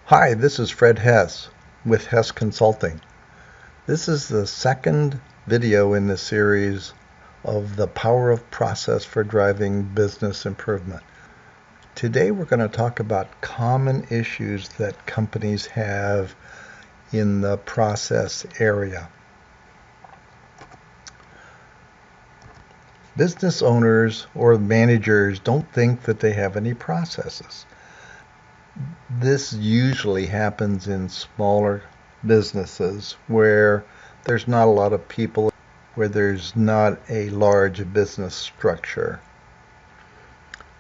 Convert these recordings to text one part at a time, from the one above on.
Hi, this is Fred Hess with Hess Consulting. This is the second video in the series of the power of process for driving business improvement. Today we're going to talk about common issues that companies have in the process area. Business owners or managers don't think that they have any processes. This usually happens in smaller businesses where there's not a lot of people, where there's not a large business structure.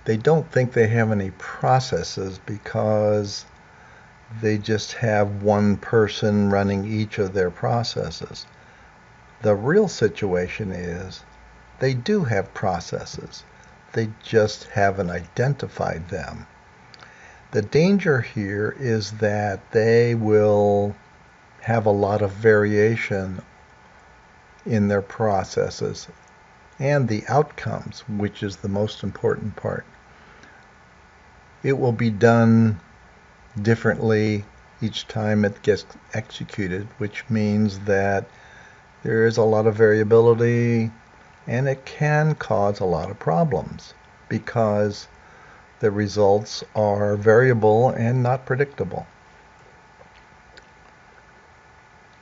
They don't think they have any processes because they just have one person running each of their processes. The real situation is they do have processes. They just haven't identified them. The danger here is that they will have a lot of variation in their processes and the outcomes, which is the most important part. It will be done differently each time it gets executed, which means that there is a lot of variability and it can cause a lot of problems because the results are variable and not predictable.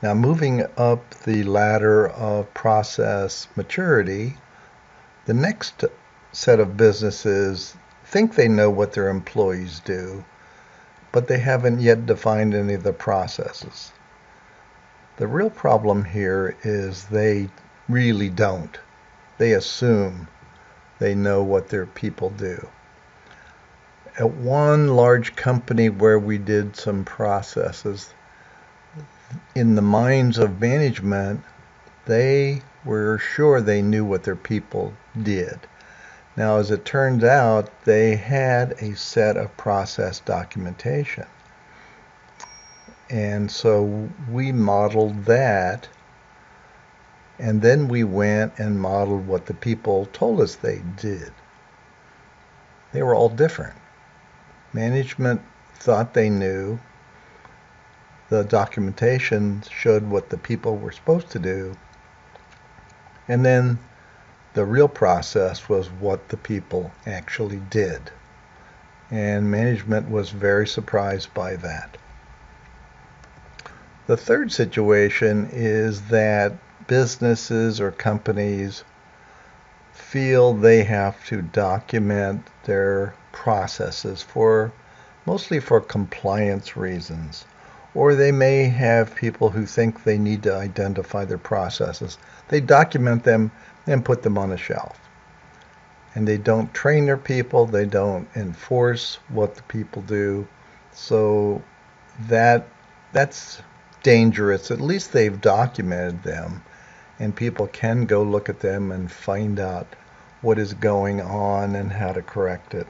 Now, moving up the ladder of process maturity, the next set of businesses think they know what their employees do, but they haven't yet defined any of the processes. The real problem here is they really don't. They assume they know what their people do. At one large company where we did some processes, in the minds of management, they were sure they knew what their people did. Now, as it turns out, they had a set of process documentation. And so we modeled that, and then we went and modeled what the people told us they did. They were all different. Management thought they knew. The documentation showed what the people were supposed to do. And then the real process was what the people actually did. And management was very surprised by that. The third situation is that businesses or companies feel they have to document their processes mostly for compliance reasons, or they may have people who think they need to identify their processes. They document them and put them on a shelf, and they don't train their people, they don't enforce what the people do. So that's dangerous. At least they've documented them, and people can go look at them and find out what is going on and how to correct it.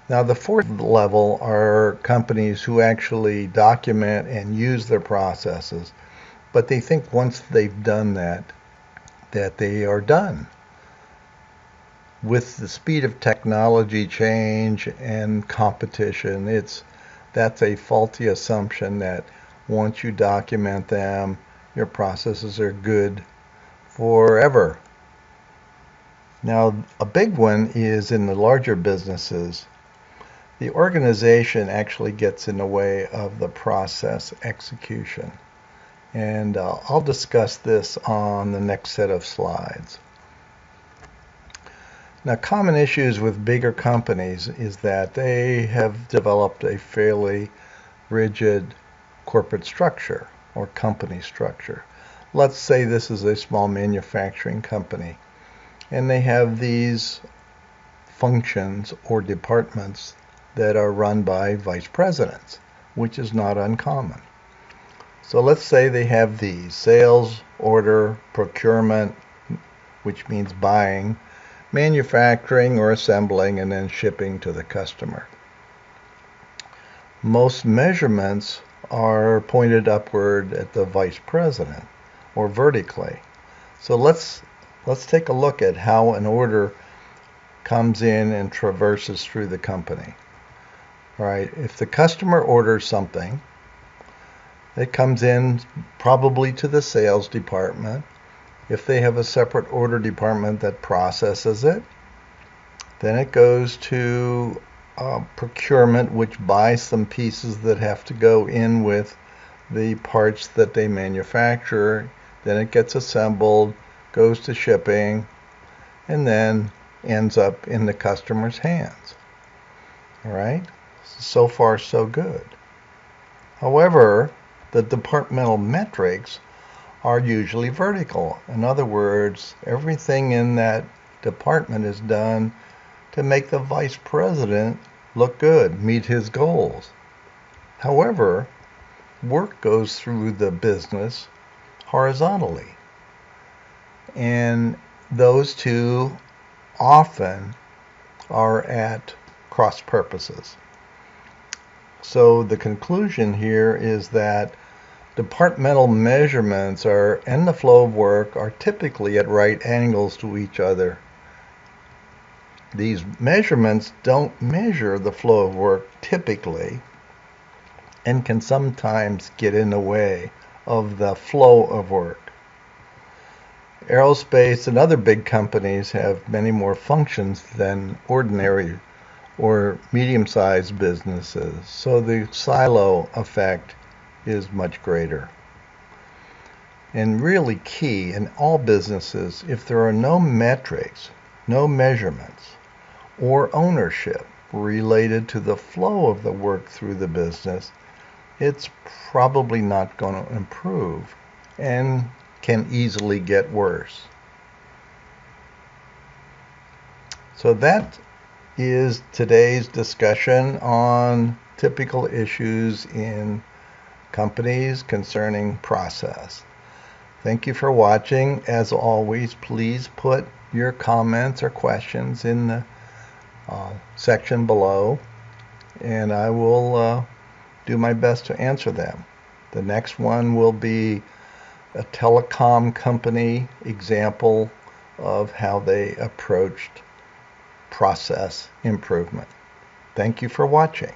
Now, the fourth level are companies who actually document and use their processes, but they think once they've done that they are done. With the speed of technology change and competition, that's a faulty assumption that once you document them, your processes are good forever. Now, a big one is in the larger businesses. The organization actually gets in the way of the process execution. And I'll discuss this on the next set of slides. Now, common issues with bigger companies is that they have developed a fairly rigid corporate structure or company structure. Let's say this is a small manufacturing company, and they have these functions or departments that are run by vice presidents, which is not uncommon. So let's say they have these: sales, order, procurement, which means buying, manufacturing or assembling, and then shipping to the customer. Most measurements are pointed upward at the vice president or vertically. So let's take a look at how an order comes in and traverses through the company. All right, if the customer orders something, it comes in probably to the sales department. If they have a separate order department that processes it, then it goes to procurement, which buys some pieces that have to go in with the parts that they manufacture. Then it gets assembled, goes to shipping, and then ends up in the customer's hands. All right? So far, so good. However, the departmental metrics are usually vertical. In other words, everything in that department is done to make the vice president look good, meet his goals. However, work goes through the business horizontally. And those two often are at cross purposes. So the conclusion here is that departmental measurements and the flow of work are typically at right angles to each other. These measurements don't measure the flow of work typically and can sometimes get in the way of the flow of work. Aerospace and other big companies have many more functions than ordinary or medium-sized businesses, so the silo effect is much greater. And really key in all businesses, if there are no metrics, no measurements, or ownership related to the flow of the work through the business, it's probably not going to improve and can easily get worse. So that is today's discussion on typical issues in companies concerning process. Thank you for watching. As always, please put your comments or questions in the section below, and I will do my best to answer them. The next one will be a telecom company example of how they approached process improvement. Thank you for watching.